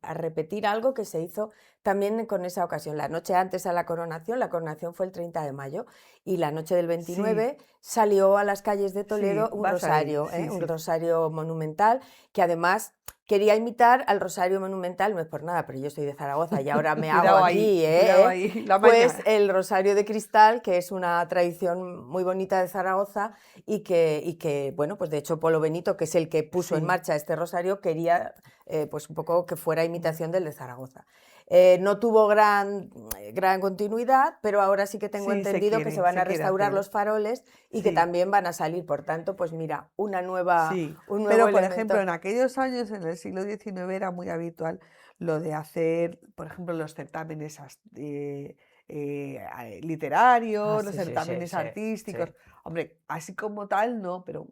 a repetir algo que se hizo también con esa ocasión. La noche antes a la coronación fue el 30 de mayo, y la noche del Sí, 29 salió a las calles de Toledo sí, un va a salir. rosario, Sí, un sí. rosario monumental, que además quería imitar al rosario monumental, no es por nada, pero yo soy de Zaragoza y ahora me hago Cuidado aquí, ahí, la pues maña. el rosario de cristal, que es una tradición muy bonita de Zaragoza, y que bueno, pues de hecho Polo Benito, que es el que puso en Sí. marcha este rosario, quería pues un poco que fuera imitación del de Zaragoza. No tuvo gran continuidad, pero ahora sí que tengo Sí, entendido que se van a quiere restaurar hacer. los faroles y que Sí. también van a salir. Por tanto, pues mira, Sí, un nuevo pero por ejemplo, elemento. en aquellos años, en el siglo XIX, era muy habitual lo de hacer, por ejemplo, los certámenes literarios, los Sí, certámenes sí. artísticos. Hombre, así como tal, no, pero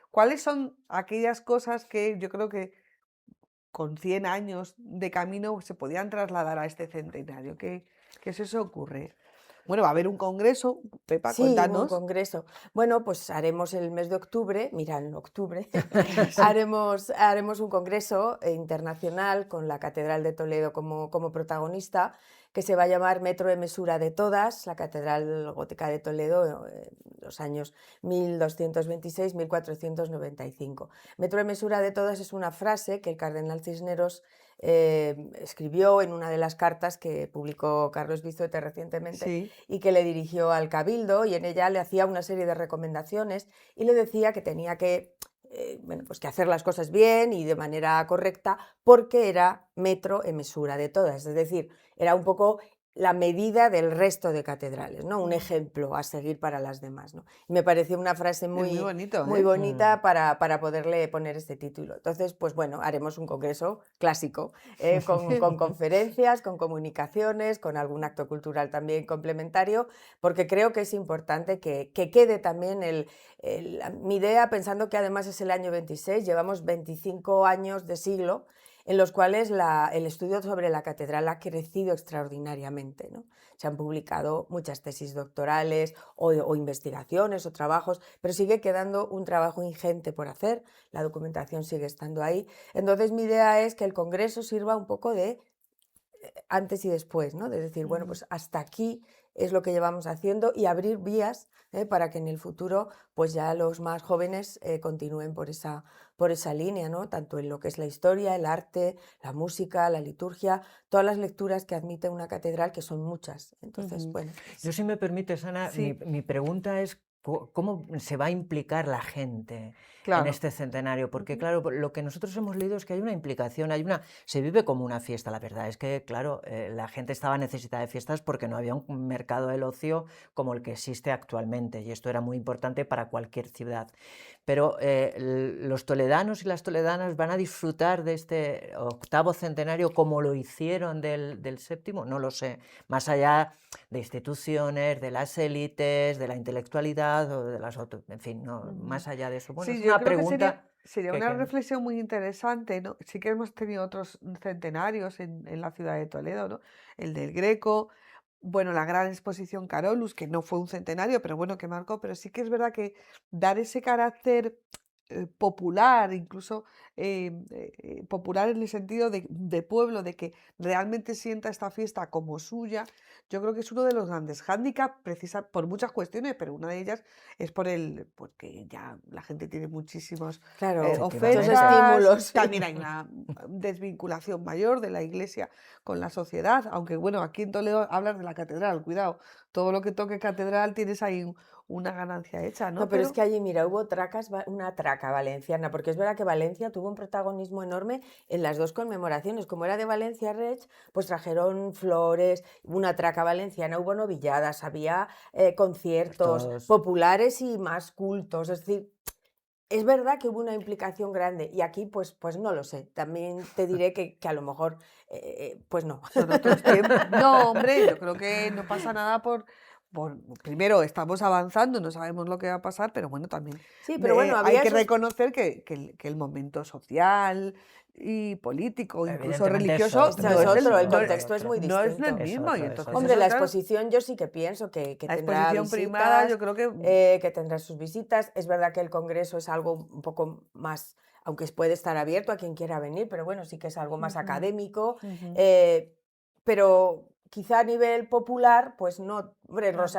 ¿cuáles son aquellas cosas que yo creo que con 100 años de camino se podían trasladar a este centenario? ¿Qué se os ocurre? Bueno, va a haber un congreso, Pepa, Sí, un cuéntanos. congreso. Bueno, pues haremos el mes de octubre, mira, en octubre, Sí. haremos un congreso internacional con la Catedral de Toledo como protagonista, que se va a llamar Metro de Mesura de Todas, la Catedral Gótica de Toledo, los años 1226-1495. Metro de Mesura de Todas es una frase que el cardenal Cisneros escribió en una de las cartas que publicó Carlos Bizoete recientemente Sí. y que le dirigió al Cabildo, y en ella le hacía una serie de recomendaciones y le decía que tenía que, bueno, pues que hacer las cosas bien y de manera correcta, porque era metro e mesura de todas, es decir, era un poco la medida del resto de catedrales, ¿no? Un ejemplo a seguir para las demás, ¿no? Y me pareció una frase Es muy muy, bonito, muy ¿eh? bonita para poderle poner este título. Entonces, pues bueno, haremos un congreso clásico, con conferencias, con comunicaciones, con algún acto cultural también complementario, porque creo que es importante que quede también mi idea, pensando que además es el año 26, llevamos 25 años de siglo en los cuales el estudio sobre la catedral ha crecido extraordinariamente, ¿no? Se han publicado muchas tesis doctorales o investigaciones o trabajos, pero sigue quedando un trabajo ingente por hacer, la documentación sigue estando ahí. Entonces mi idea es que el Congreso sirva un poco de antes y después, ¿no? De decir, bueno, Ujú. pues hasta aquí es lo que llevamos haciendo y abrir vías para que en el futuro pues ya los más jóvenes continúen por esa línea, ¿no? Tanto en lo que es la historia, el arte, la música, la liturgia, todas las lecturas que admite una catedral, que son muchas. Entonces, Ujú. bueno, Yo, si me permites, Ana, mi, Sí, mi pregunta es cómo se va a implicar la gente en claro. este centenario, porque Ujú. claro, lo que nosotros hemos leído es que hay una implicación, se vive como una fiesta. La verdad es que, claro, la gente estaba necesitada de fiestas porque no había un mercado del ocio como el que existe actualmente, y esto era muy importante para cualquier ciudad. Pero los toledanos y las toledanas van a disfrutar de este octavo centenario como lo hicieron del séptimo, no lo sé, más allá de instituciones, de las élites, de la intelectualidad o de las otras, en fin, no, Ujú. más allá de eso. Bueno, es Sí, yo una creo que pregunta sería que, una que reflexión muy interesante, ¿no? Sí que hemos tenido otros centenarios en la ciudad de Toledo, ¿no? El del Greco, bueno, la gran exposición Carolus, que no fue un centenario, pero bueno, que marcó, pero sí que es verdad que dar ese carácter popular, incluso popular en el sentido de pueblo, de que realmente sienta esta fiesta como suya, yo creo que es uno de los grandes hándicaps, precisa por muchas cuestiones, pero una de ellas es porque ya la gente tiene muchísimas claro, muchos efectivamente. ofertas, estímulos. también hay una desvinculación mayor de la iglesia con la sociedad, aunque bueno, aquí en Toledo hablas de la catedral, cuidado, todo lo que toque catedral tienes ahí una ganancia hecha, No, ¿no? pero es Pero que allí, mira, hubo una traca valenciana, porque es verdad que Valencia tuvo un protagonismo enorme en las dos conmemoraciones. Como era de Valencia Reig, pues trajeron flores, hubo una traca valenciana, hubo novilladas, había conciertos Estos, populares y más cultos. Es decir, es verdad que hubo una implicación grande y aquí, pues no lo sé. También te diré que a lo mejor, pues no. son otros tiempos. No, hombre, yo creo que no pasa nada primero, estamos avanzando, no sabemos lo que va a pasar, pero bueno, también Sí, pero bueno, hay había que esos. reconocer que el momento social y político, incluso evidentemente es religioso, otro, Esto no es es es otro, el otro, contexto es otro, muy no es el distinto. es mismo. Y otro, es entonces otro. Hombre, eso, la claro, exposición yo sí que pienso que la tendrá exposición primada, yo visitas, creo que que tendrá sus visitas. Es verdad que el congreso es algo un poco más, aunque puede estar abierto a quien quiera venir, pero bueno, sí que es algo más ujú, académico. ujú, eh, pero quizá a nivel popular, pues no. Hombre, el claro.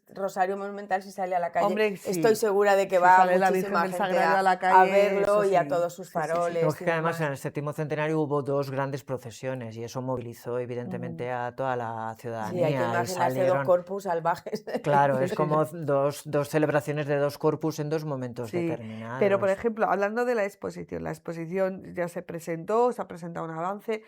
Rosario Monumental, si sale a la calle, Hombre, estoy sí, segura de que si va sale la Virgen muchísima del gente Sagrario a la a calle, verlo eso y a sí, todos sus sí, sí, sí, No, sí. es faroles y que además en demás. el séptimo centenario hubo dos grandes procesiones y eso movilizó Ujú. evidentemente a toda la Sí, hay que ciudadanía y imaginarse dos salieron, corpus salvajes. claro, Sí, es sí, como sí. dos celebraciones de dos corpus en dos momentos Sí, pero por determinados. ejemplo, hablando de la exposición ya se presentó, se ha presentado un avance,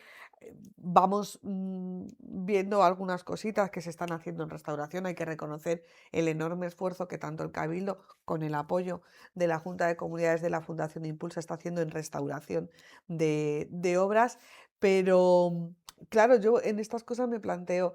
vamos viendo algunas cositas que se están haciendo en restauración. Hay que reconocer el enorme esfuerzo que tanto el Cabildo, con el apoyo de la Junta de Comunidades de la Fundación Impulsa, está haciendo en restauración de obras, pero claro, yo en estas cosas me planteo.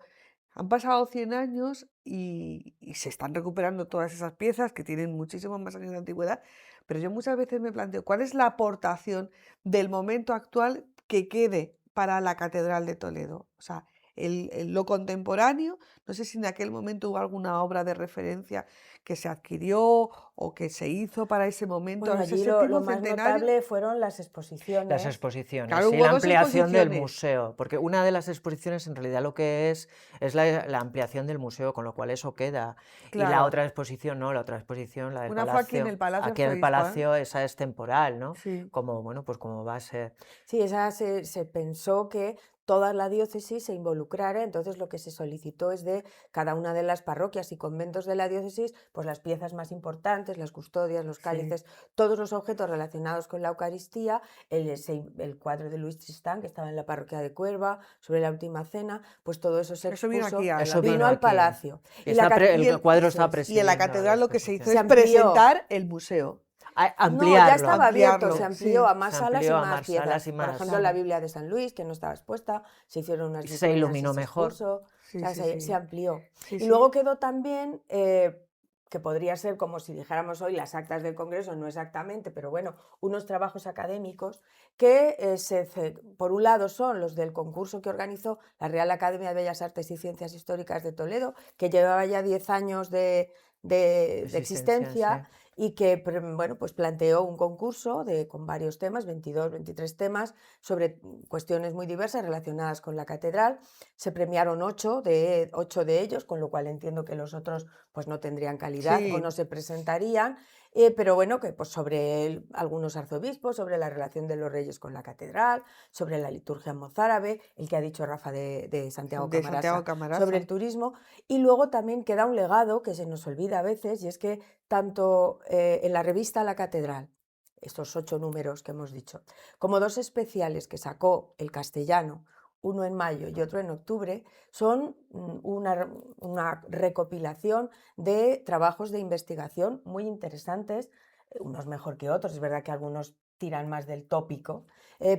Han pasado 100 años y se están recuperando todas esas piezas que tienen muchísimos más años de antigüedad, pero yo muchas veces me planteo cuál es la aportación del momento actual que quede para la Catedral de Toledo. O sea, lo contemporáneo. No sé si en aquel momento hubo alguna obra de referencia que se adquirió o que se hizo para ese momento. Bueno, Ese allí lo séptimo más centenario. notable fueron las Las exposiciones. exposiciones, Claro, sí, hubo la dos ampliación del exposiciones. museo, porque una de las exposiciones en realidad lo que es la ampliación del museo, con lo cual eso queda. Y la Claro. otra exposición, no, la otra exposición, la del Una fue aquí en el Palacio, Palacio aquí en el Arzobispal. Palacio, esa es temporal, ¿no? Sí. Como, bueno, pues como va a ser. Sí, esa se pensó que toda la diócesis se involucrara, entonces lo que se solicitó es de cada una de las parroquias y conventos de la diócesis, pues las piezas más importantes, las custodias, los Sí. cálices, todos los objetos relacionados con la Eucaristía, el cuadro de Luis Tristán, que estaba en la parroquia de Cuerva, sobre la Última Cena, pues todo eso se Eso vino expuso, aquí a la Eso ciudad. vino al aquí. palacio. Y Y la está cat- Y el cuadro eso está es. Y en la presidiendo la catedral lo que se hizo exposición. Se es amplió. presentar el museo. No, ya Ampliarlo. estaba abierto, Ampliarlo, se amplió sí. a más Se salas y amplió a más más salas piezas. y Por más. ejemplo, la Claro. Biblia de San Luis, que no estaba expuesta, se hicieron unas Se vitrinas y iluminó se mejor. expuso, o Sí, sea, sí, se sí. amplió. Sí, Y sí. luego quedó también, que podría ser como si dijéramos hoy las actas del Congreso, no exactamente, pero bueno, unos trabajos académicos que por un lado son los del concurso que organizó la Real Academia de Bellas Artes y Ciencias Históricas de Toledo, que llevaba ya 10 años de existencia Sí. y que bueno, pues planteó un concurso con varios temas, 22, 23 temas, sobre cuestiones muy diversas relacionadas con la catedral. Se premiaron 8 de ellos, con lo cual entiendo que los otros pues no tendrían calidad o no Sí. se presentarían, pero bueno, que pues sobre algunos arzobispos, sobre la relación de los reyes con la catedral, sobre la liturgia mozárabe, el que ha dicho Rafa de Santiago De Santiago Camarasa, sobre Camarasa. el turismo, y luego también queda un legado que se nos olvida a veces, y es que tanto en la revista La Catedral, estos 8 números que hemos dicho, como 2 especiales que sacó El Castellano, uno en mayo y otro en octubre, son una recopilación de trabajos de investigación muy interesantes, unos mejor que otros, es verdad que algunos tiran más del tópico,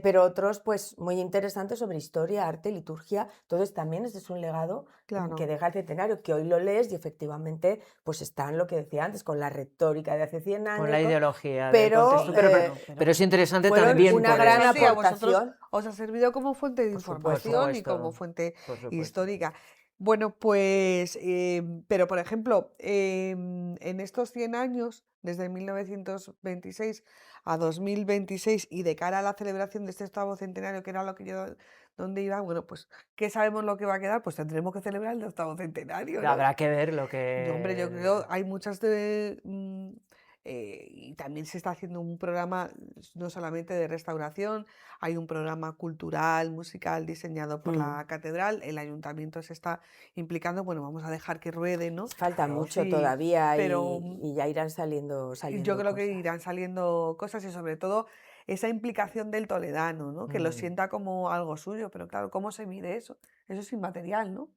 pero otros pues muy interesantes sobre historia, arte, liturgia. Entonces también ese es un legado que Claro. deja el centenario, que hoy lo lees y efectivamente pues está en lo que decía antes, con la retórica de hace 100 años, Con la ideología del pero, contexto, pero es interesante fueron también una por gran eso. Sí, a vosotros aportación. os ha servido como fuente de Por información y como supuesto, fuente por supuesto. histórica. Bueno, pues, pero por ejemplo, en estos 100 años, desde 1926 a 2026, y de cara a la celebración de este octavo centenario, que era lo que yo, donde iba, bueno, pues, ¿qué sabemos lo que va a quedar? Pues tendremos que celebrar el octavo centenario, ¿no? Habrá que ver lo No, hombre, yo creo, que... hay muchas y también se está haciendo un programa no solamente de restauración, hay un programa cultural, musical diseñado por la catedral, el ayuntamiento se está implicando, bueno, vamos a dejar que ruede, ¿no? Falta Claro, mucho Sí, todavía pero y ya irán saliendo yo creo que cosas. irán saliendo cosas y sobre todo esa implicación del toledano, ¿no? Que lo sienta como algo suyo, pero claro, ¿cómo se mide eso? Eso es inmaterial, ¿no?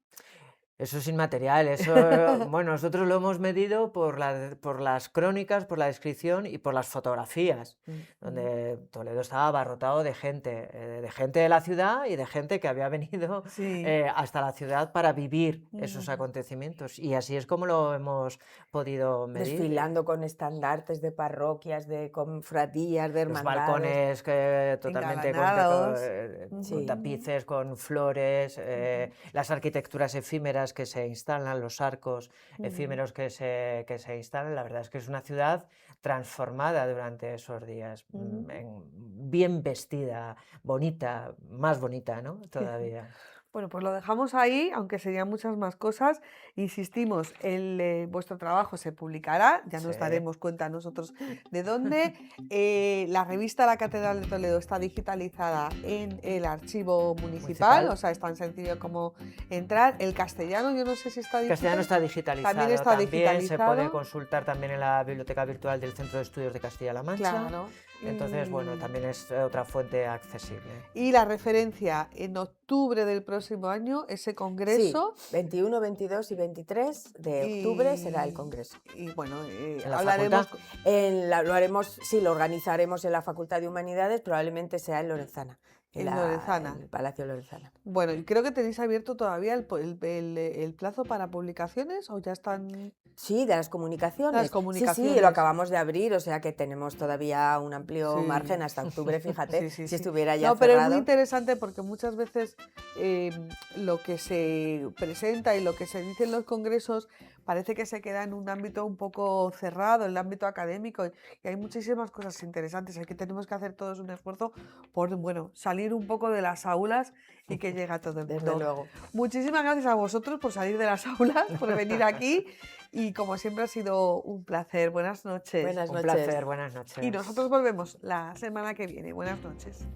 Eso es inmaterial, eso, bueno, nosotros lo hemos medido por las crónicas, por la descripción y por las fotografías, donde Toledo estaba abarrotado de gente de la ciudad y de gente que había venido Sí. hasta la ciudad para vivir esos acontecimientos. Y así es como lo hemos podido medir. Desfilando con estandartes de parroquias, de cofradías, de Los hermandades. balcones totalmente Engalanados. con Sí. tapices, con flores, las arquitecturas efímeras que se instalan, los arcos efímeros que se instalan. La verdad es que es una ciudad transformada durante esos días, bien vestida, bonita, más bonita, ¿no? Todavía. Bueno, pues lo dejamos ahí, aunque serían muchas más cosas. Insistimos, vuestro trabajo se publicará, ya nos Sí. daremos cuenta nosotros de dónde. La revista La Catedral de Toledo está digitalizada en el archivo municipal, o sea, es tan sencillo como entrar. El castellano, yo no sé si está El castellano está digitalizado. También está se puede digitalizado. consultar también en la biblioteca virtual del Centro de Estudios de Castilla-La Mancha. Claro. Entonces, bueno, también es otra fuente accesible. Y la referencia en octubre del próximo año, ese congreso. Sí, 21, 22 y 23 de octubre será el congreso. Y bueno, ¿En la hablaremos. facultad? Lo haremos, sí, lo organizaremos en la Facultad de Humanidades, probablemente sea en Lorenzana. En Lorenzana. En el Palacio Lorenzana. Bueno, y creo que tenéis abierto todavía el plazo para publicaciones o ya están. Sí, de las comunicaciones. Sí, comunicaciones. lo acabamos de abrir, o sea que tenemos todavía un amplio Sí. margen hasta octubre, fíjate, Sí, sí, si sí. estuviera ya No, pero es muy cerrado. interesante porque muchas veces lo que se presenta y lo que se dice en los congresos parece que se queda en un ámbito un poco cerrado, en el ámbito académico, y hay muchísimas cosas interesantes. Aquí tenemos que hacer todos un esfuerzo por, bueno, salir un poco de las aulas y que llegue a todo el Desde mundo. luego. Muchísimas gracias a vosotros por salir de las aulas, por venir aquí, y como siempre ha sido un placer. Buenas noches. Buenas Un noches. placer, buenas noches. Y nosotros volvemos la semana que viene. Buenas noches.